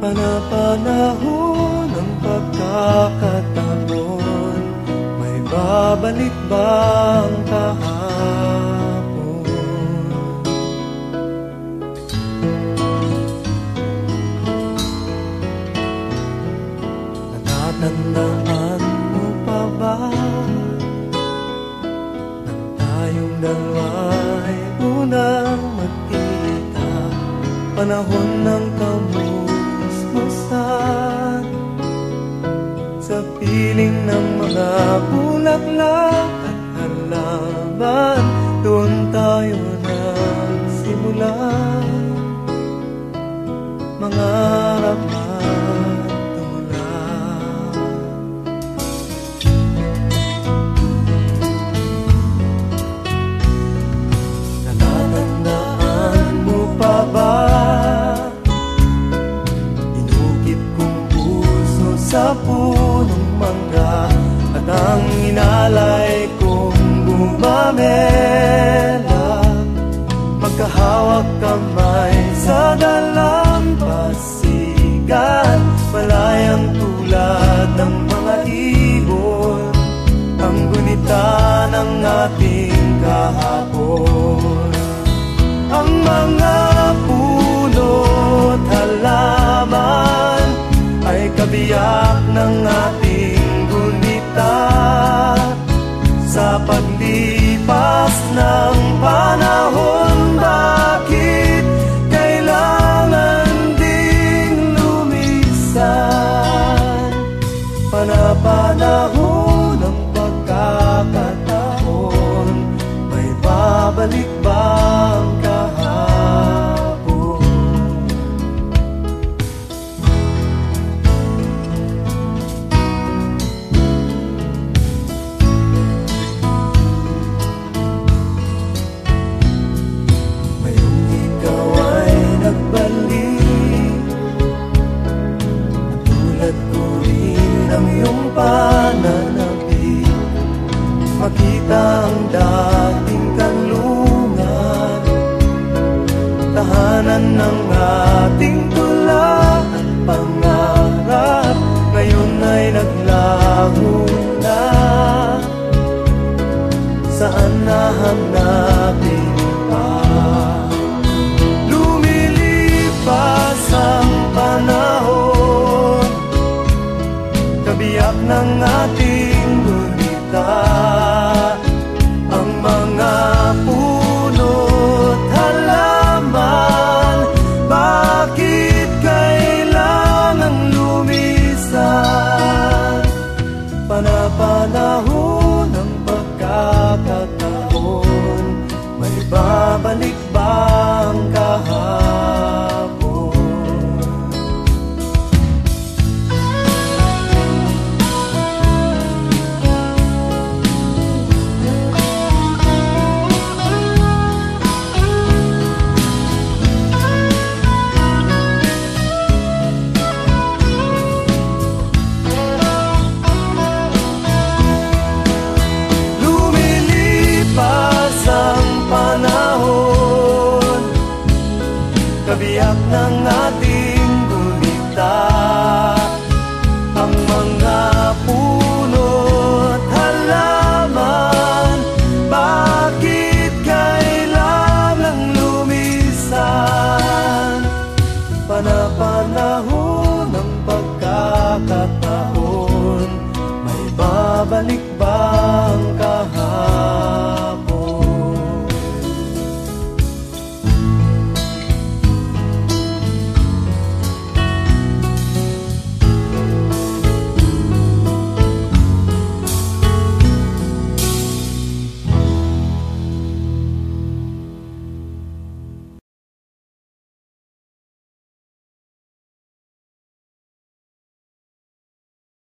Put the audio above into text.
Panapanahon ng pagkakataon, may babalik ba ang kahapon? Natatandaan mo pa ba nang tayong dalawa'y unang magkita? Panahon ng kamusmusan sa piling ng mga bulaklak at halaman, doon tayo nagsimula mangarap at tumulak. Natatandaan mo pa ba sa punong mangga at ang inalay kong gumamela, magkahawak kamay sa dalampasigan, malayang tulad ng mga ibon, ang gunita ng ating kahapon. Ang mga puno't halaman ay kabiyak ng ating gunita sa paglipas ng panahon. Bakit kailangan ding lumisan? Panapanahon ng pagkakataon, may babalik ba ang kahapon? Pananabik, makita ang dating kanlungan, tahanan ng ating tula at pangarap, ngayon ay naglaho na. Saan nahanapin pa? Lumilipas ang panahon, kabiyak ng ating gunita, ang mga puno't halaman. Bakit kailangan lumisan? Panapanahon ng pagkakataon, may babalik ba ang kahapon? Kabiyak ng ating gunita, ang mga puno't halaman. Bakit kailangan lumisan? Panapanahon ng pagkakataon,